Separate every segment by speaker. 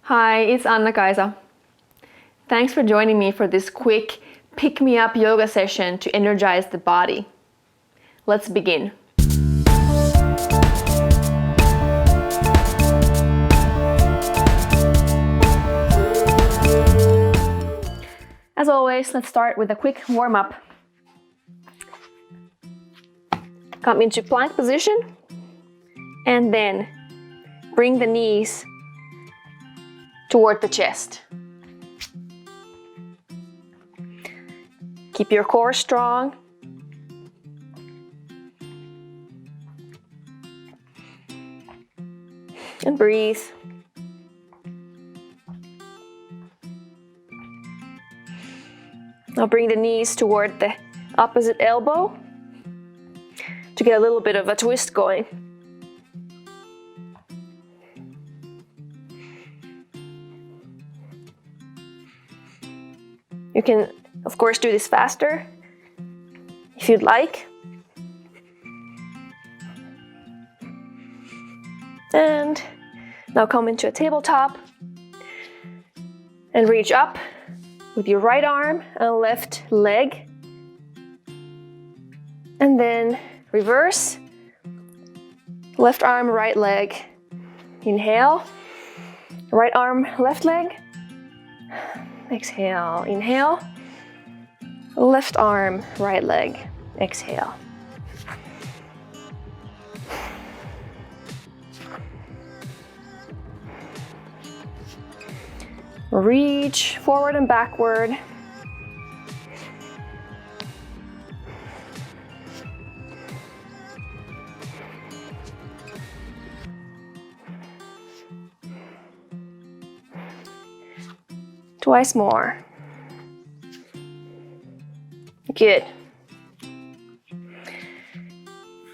Speaker 1: Hi, it's Anna-Kaisa. Thanks for joining me for this quick pick-me-up yoga session to energize the body. Let's begin. As always, let's start with a quick warm-up. Come into plank position and then bring the knees toward the chest. Keep your core strong. And breathe. Now bring the knees toward the opposite elbow to get a little bit of a twist going. You can, of course, do this faster if you'd like. And now come into a tabletop and reach up with your right arm and left leg. And then reverse, left arm, right leg. Inhale, right arm, left leg. Exhale, inhale, left arm, right leg, exhale. Reach forward and backward. Twice more. Good.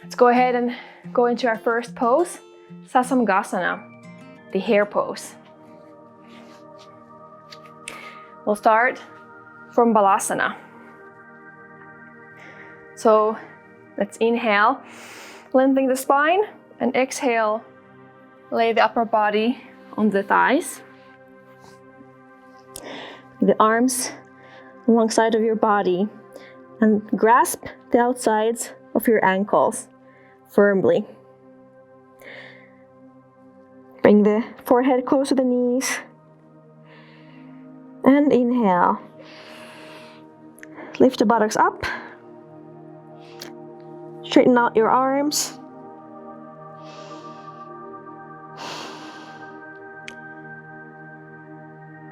Speaker 1: Let's go ahead and go into our first pose, Sasamgasana, the hare pose. We'll start from Balasana. So let's inhale, lengthening the spine, and exhale, lay the upper body on the thighs. The arms alongside of your body and grasp the outsides of your ankles firmly. Bring the forehead close to the knees and inhale. Lift the buttocks up. Straighten out your arms.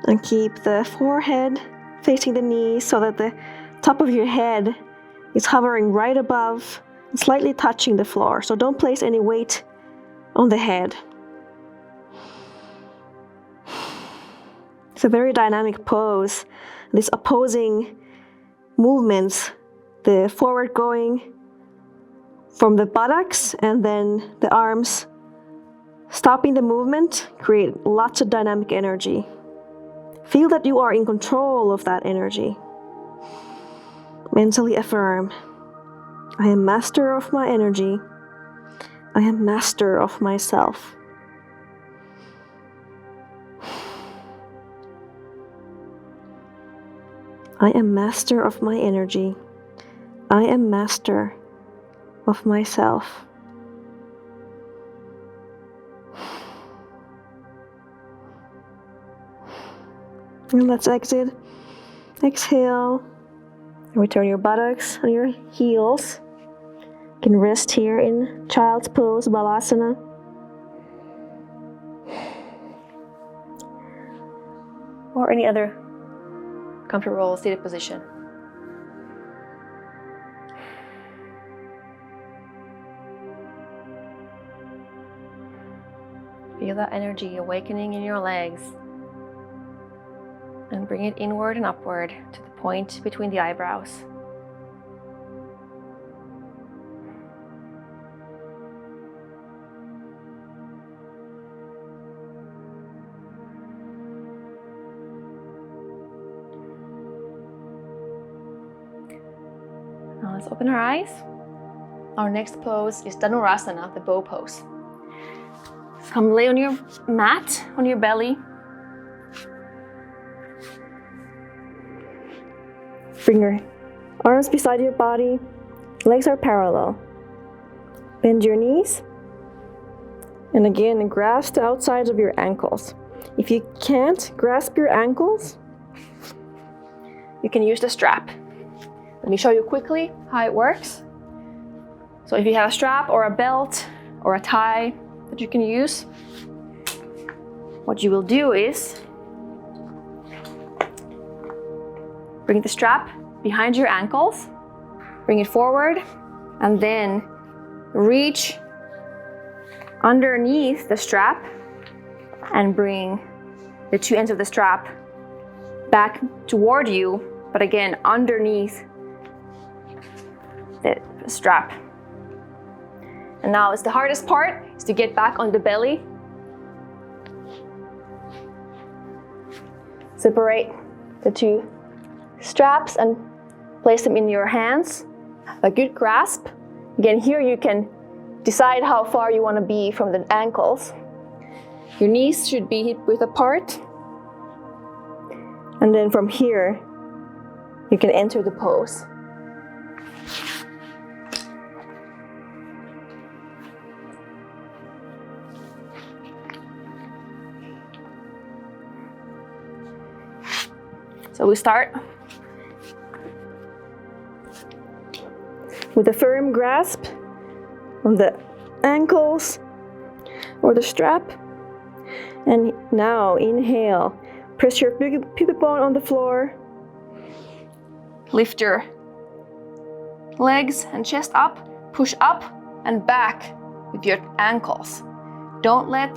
Speaker 1: And keep the forehead facing the knees so that the top of your head is hovering right above and slightly touching the floor. So don't place any weight on the head. It's a very dynamic pose. These opposing movements, the forward going from the buttocks and then the arms stopping the movement, create lots of dynamic energy. Feel that you are in control of that energy. Mentally affirm, I am master of my energy. I am master of myself. I am master of my energy. I am master of myself. And let's exit. Exhale. And return your buttocks on your heels. You can rest here in child's pose, Balasana. Or any other comfortable seated position. Feel that energy awakening in your legs. And bring it inward and upward to the point between the eyebrows. Now let's open our eyes. Our next pose is Dhanurasana, the bow pose. So come lay on your mat, on your belly, Bring your arms beside your body. Legs are parallel. Bend your knees. And again, grasp the outsides of your ankles. If you can't grasp your ankles, you can use the strap. Let me show you quickly how it works. So if you have a strap or a belt or a tie that you can use, what you will do is bring the strap behind your ankles, bring it forward, and then reach underneath the strap and bring the two ends of the strap back toward you, but again, underneath the strap. And now it's the hardest part, is to get back on the belly. Separate the two straps and place them in your hands. A good grasp. Again, here you can decide how far you want to be from the ankles. Your knees should be hip-width apart. And then from here, you can enter the pose. So we start with a firm grasp on the ankles or the strap. And now inhale, press your pubic bone on the floor. Lift your legs and chest up, push up and back with your ankles. Don't let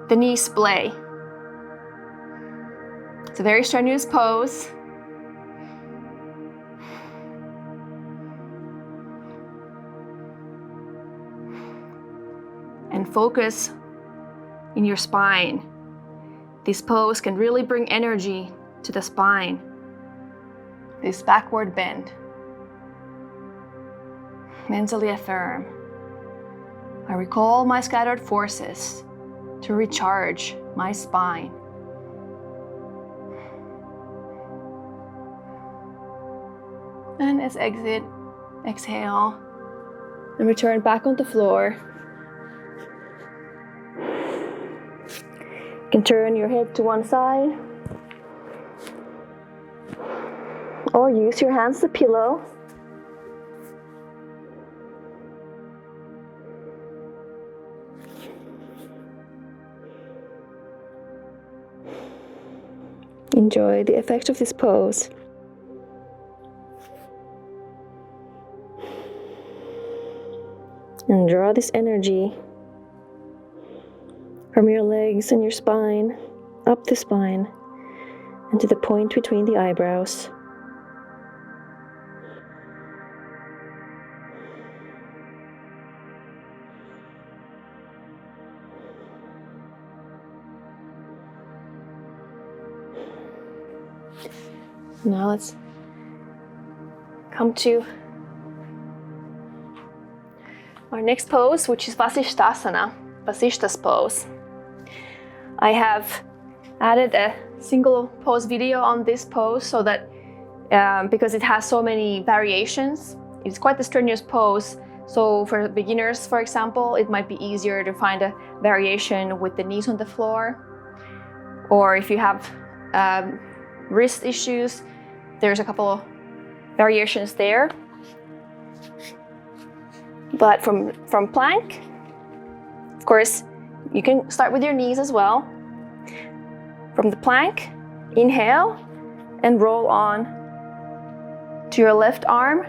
Speaker 1: the knees splay. It's a very strenuous pose. And focus in your spine. This pose can really bring energy to the spine. This backward bend. Mentally affirm. I recall my scattered forces to recharge my spine. And as exit, exhale, and return back on the floor. You can turn your head to one side, or use your hands as a pillow. Enjoy the effect of this pose. And draw this energy from your legs and your spine, up the spine, and to the point between the eyebrows. Now let's come to our next pose, which is Vasisthasana, Vasishtha's pose. I have added a single pose video on this pose so that because it has so many variations, it's quite a strenuous pose. So for beginners, for example, it might be easier to find a variation with the knees on the floor. Or if you have wrist issues, there's a couple of variations there. But from plank, of course, you can start with your knees as well. From the plank, inhale and roll on to your left arm.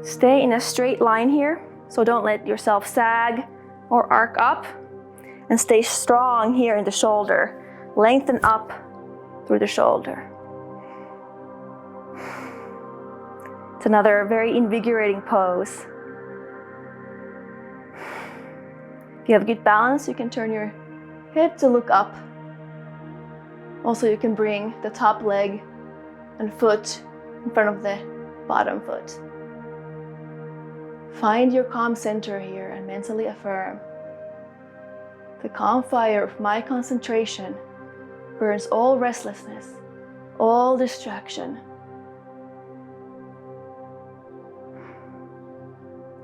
Speaker 1: Stay in a straight line here, so don't let yourself sag or arc up. And stay strong here in the shoulder. Lengthen up through the shoulder. It's another very invigorating pose. If you have good balance, you can turn your head to look up. Also, you can bring the top leg and foot in front of the bottom foot. Find your calm center here and mentally affirm. The calm fire of my concentration burns all restlessness
Speaker 2: all distraction.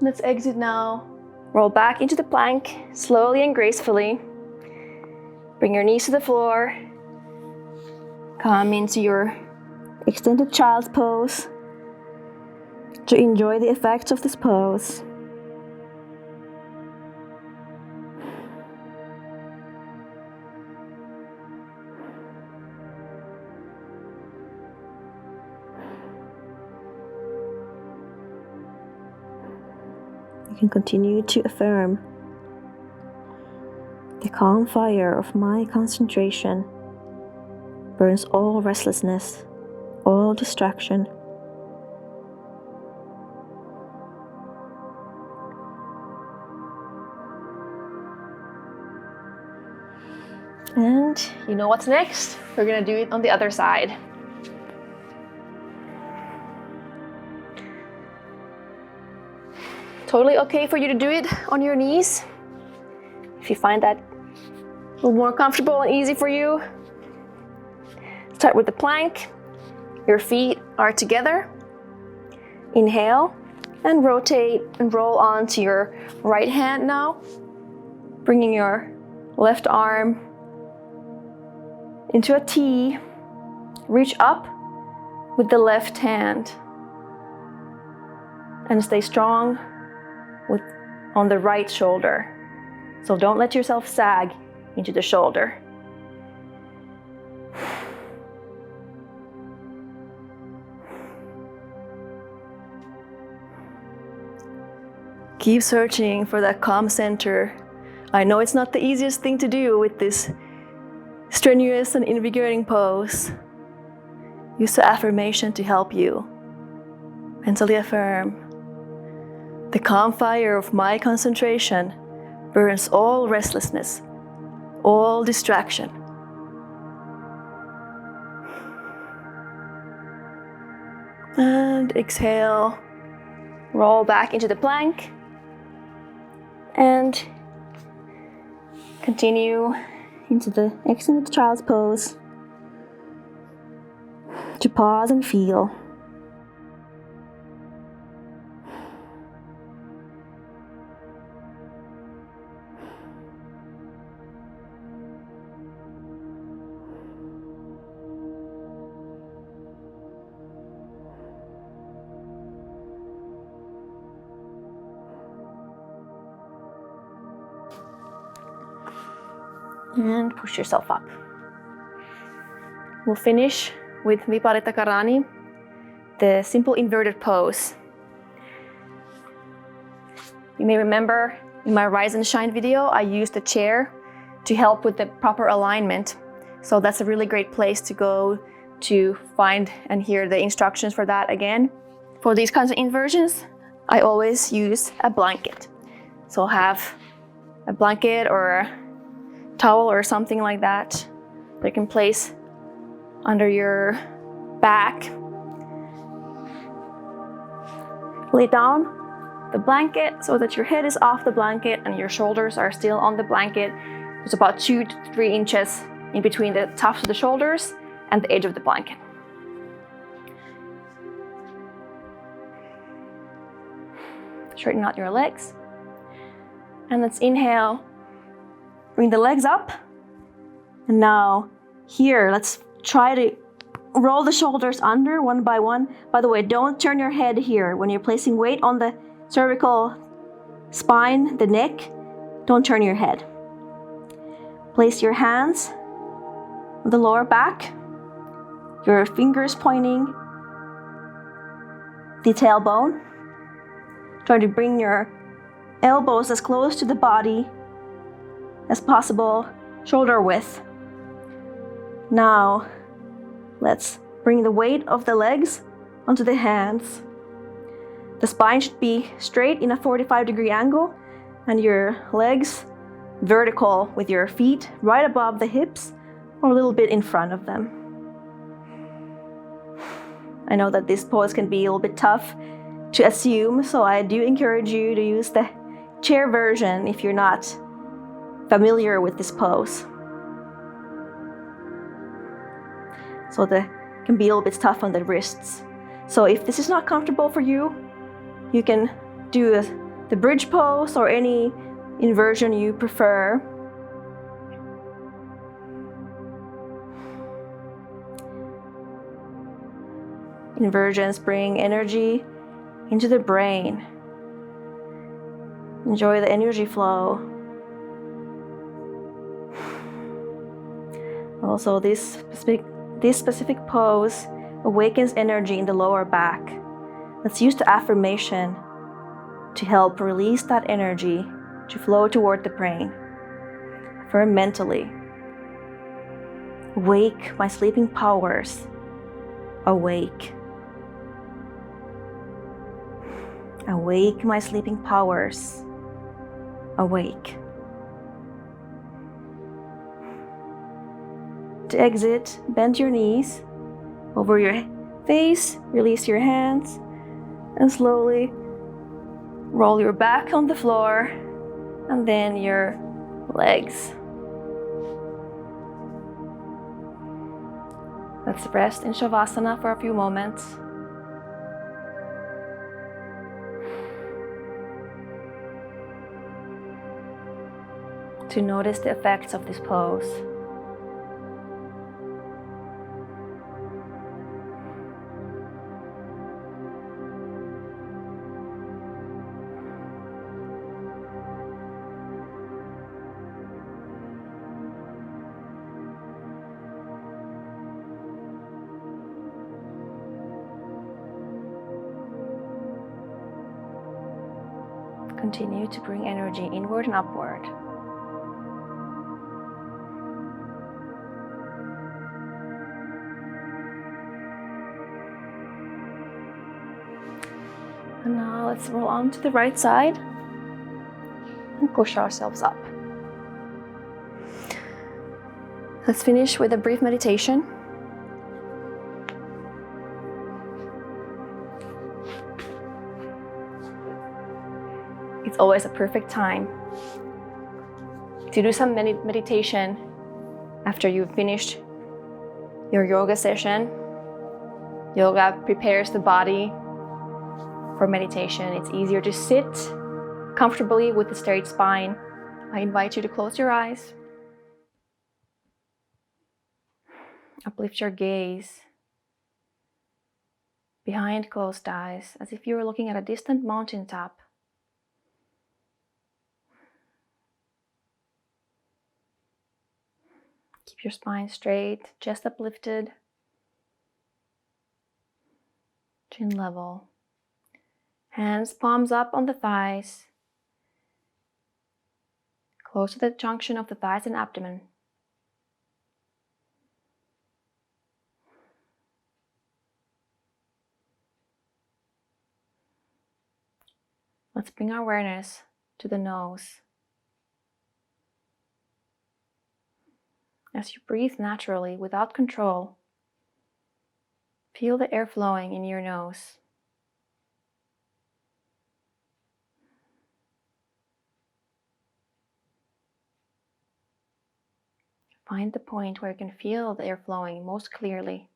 Speaker 2: Let's exit now. Roll back into the plank, slowly and gracefully. Bring your knees to the floor. Come into your
Speaker 1: extended child's pose to enjoy the effects of this pose. You can continue to affirm the calm fire of my concentration burns all restlessness, all distraction.
Speaker 2: And you know what's next? We're gonna do it on the other side. Totally okay for you to do it on your knees. If you find that a little more comfortable and easy for you. Start with the plank. Your feet are together. Inhale and rotate and roll onto your right hand now. Bringing your left arm into a T. Reach up with the left hand. And stay strong on the right shoulder. So don't let yourself sag into the shoulder. Keep searching for that calm center. I know it's not the easiest thing to do with this strenuous and invigorating pose. Use the affirmation to help you. Mentally affirm. The calm fire of my concentration burns all restlessness, all distraction. And exhale, roll back into the plank. And
Speaker 1: continue into the extended child's pose to pause and feel.
Speaker 2: And push yourself up. We'll finish with Viparita Karani, the simple inverted pose. You may remember in my Rise and Shine video, I used a chair to help with the proper alignment. So that's a really great place to go to find and hear the instructions for that again. For these kinds of inversions, I always use a blanket. So have a blanket or a towel or something like that that you can place under your back. Lay down the blanket so that your head is off the blanket and your shoulders are still on the blanket. There's about 2 to 3 inches in between the tops of the shoulders and the edge of the blanket. Straighten out your legs. And let's inhale. Bring the legs up. And now here, let's try to roll the shoulders under one by one. By the way, don't turn your head here. When you're placing weight on the cervical spine, the neck, don't turn your head. Place your hands on the lower back, your fingers pointing the tailbone. Try to bring your elbows as close to the body as possible, shoulder width. Now, let's bring the weight of the legs onto the hands. The spine should be straight in a 45-degree angle and your legs vertical with your feet right above the hips or a little bit in front of them. I know that this pose can be a little bit tough to assume, so I do encourage you to use the chair version if you're not familiar with this pose. So you can be a little bit tough on the wrists. So if this is not comfortable for you, you can do the bridge pose or any inversion you prefer. Inversions bring energy into the brain. Enjoy the energy flow. Also, this specific pose awakens energy in the lower back. Let's use the affirmation to help release that energy to flow toward the brain. Affirm mentally. Awake my sleeping powers. Awake. Awake my sleeping powers. Awake. To exit, bend your knees over your face, release your hands, and slowly roll your back on the floor and then your legs. Let's rest in Shavasana for a few moments. To notice the effects of this pose. Continue to bring energy inward and upward. And now let's roll on to the right side and push ourselves up. Let's finish with a brief meditation. It's always a perfect time to do some meditation after you've finished your yoga session. Yoga prepares the body for meditation. It's easier to sit comfortably with a straight spine. I invite you to close your eyes. Uplift your gaze behind closed eyes as if you were looking at a distant mountaintop. Keep your spine straight, chest uplifted, chin level. Hands, palms up on the thighs, close to the junction of the thighs and abdomen. Let's bring our awareness to the nose. As you breathe naturally, without control, feel the air flowing in your nose. Find the point where you can feel the air flowing most clearly.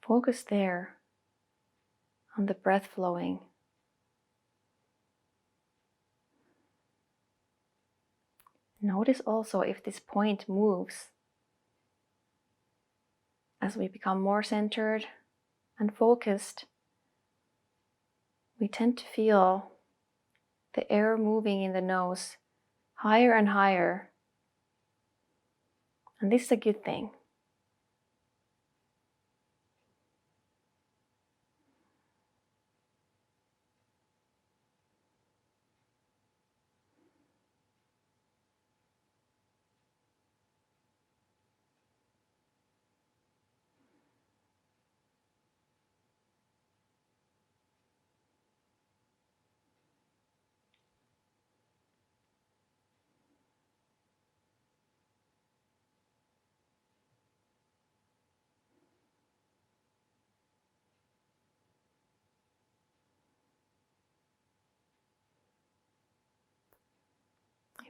Speaker 2: Focus there on the breath flowing. Notice also if this point moves. As we become more centered and focused, we tend to feel the air moving in the nose higher and higher. And this is a good thing.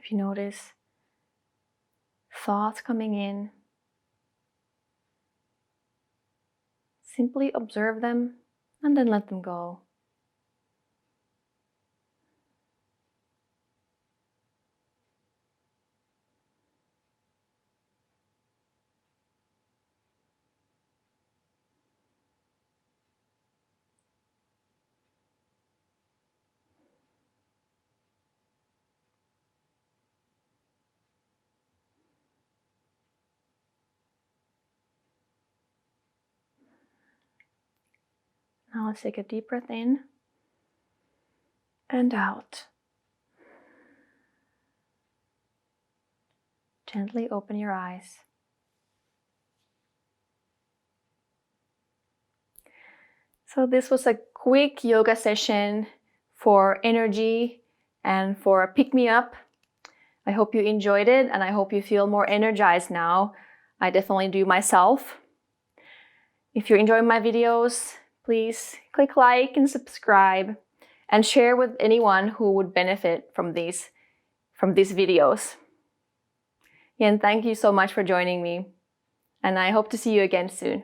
Speaker 2: If you notice thoughts coming in, simply observe them and then let them go. Now let's take a deep breath in and out. Gently open your eyes. So this was a quick yoga session for energy and for a pick-me-up. I hope you enjoyed it and I hope you feel more energized now. I definitely do myself. If you're enjoying my videos, please click like and subscribe and share with anyone who would benefit from these videos. Again, thank you so much for joining me, and I hope to see you again soon.